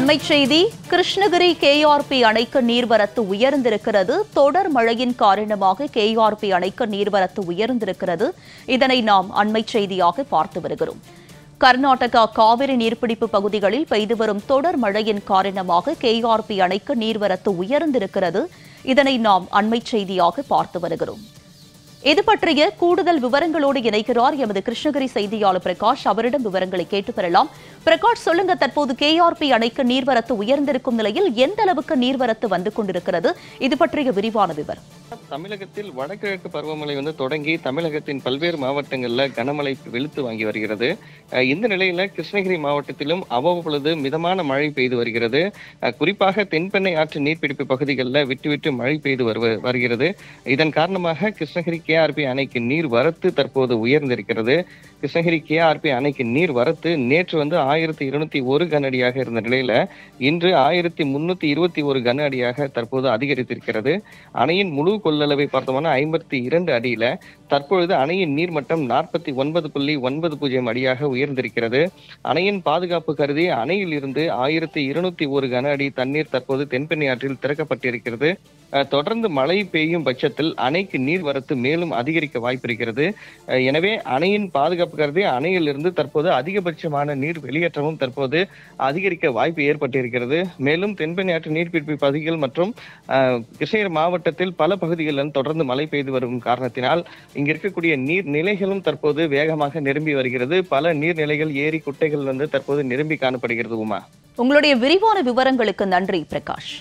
அண்மைச் செய்தி கிருஷ்ணகிரி கேஆர்பி அணைக்கு நீர்வரத்து உயர்ந்திருக்கிறது. தொடர் மழையின் காரணமாக கேஆர்பி அணைக்கு நீர்வரத்து உயர்ந்திருக்கிறது. இதனை நாம் அண்மைச் செய்தியாக பார்த்து வருகிறோம். கர்நாடகா காவிரி நீர்பிடிப்பு பகுதிகளில் பெய்து வரும் தொடர் மழையின் காரணமாக கேஆர்பி அணைக்கு நீர்வரத்து உயர்ந்திருக்கிறது. இதனை நாம் அண்மைச் செய்தியாக பார்த்து வருகிறோம். இது பற்றிய கூடுதல் விவரங்களோடு இணைக்கிறார் எமது கிருஷ்ணகிரி செய்தியாளர் பிரகாஷ். அவரிடம் விவரங்களை கேட்டு பெறலாம். பிரகாஷ், சொல்லுங்க, தற்போது கேஆர்பி அணைக்கு நீர்வரத்து உயர்ந்திருக்கும் நிலையில் எந்த அளவுக்கு நீர்வரத்து வந்து கொண்டிருக்கிறது? இது பற்றிய விரிவான விவரம். தமிழகத்தில் வடகிழக்கு பருவமழை தொடங்கி தமிழகத்தின் பல்வேறு மாவட்டங்களில் கனமழை வெளுத்து வாங்கி வருகிறது. இந்த நிலையில கிருஷ்ணகிரி மாவட்டத்திலும் அவ்வப்பொழுது மிதமான மழை பெய்து வருகிறது. குறிப்பாக தென்பெண்ணை ஆற்று நீர்பிடிப்பு பகுதிகளில் விட்டு விட்டு மழை பெய்து வருகிறது. இதன் காரணமாக கிருஷ்ணகிரி கேஆர்பி அணைக்கு நீர் வரத்து தற்போது உயர்ந்திருக்கிறது. கிருஷ்ணகிரி கேஆர்பி அணைக்கு நீர் வரத்து நேற்று 1201 கன அடியாக இருந்த நிலையில இன்று 1321 கன அடியாக தற்போது அதிகரித்திருக்கிறது. அணையின் முழு கொள்ளளவை பார்த்தோம்னா 52 அடியில தற்பொழுது அணையின் நீர்மட்டம் 49.90 அடியாக உயர்ந்திருக்கிறது. அணையின் பாதுகாப்பு கருதி அணையில் இருந்து 1201 கன அடி தண்ணீர் தற்போது தென்பெண்ணை ஆற்றில் திறக்கப்பட்டிருக்கிறது. தொடர்ந்து மழை பெய்யும் பட்சத்தில் அணைக்கு நீர் வரத்து மேலும் அதிகரிக்க வாய்ப்பு இருக்கிறது. எனவே அணையின் பாதுகாப்பு கருதி அணையில் இருந்து தற்போது அதிகபட்சமான நீர் வெளியேற்றமும் தற்போது அதிகரிக்க வாய்ப்பு ஏற்பட்டிருக்கிறது. மேலும் தென்பெண்ணை ஆற்று நீர்பிடிப்பு பகுதிகள் மற்றும் கிருஷ்ணகிரி மாவட்டத்தில் பல பகுதிகளில் தொடர்ந்து மழை பெய்து வரும் காரணத்தினால் இங்க இருக்கக்கூடிய நீர் நிலைகளும் தற்போது வேகமாக நிரம்பி வருகிறது. பல நீர்நிலைகள், ஏரி, குட்டைகள் தற்போது நிரம்பி காணப்படுகிறது. உமா, உங்களுடைய விரிவான விவரங்களுக்கு நன்றி பிரகாஷ்.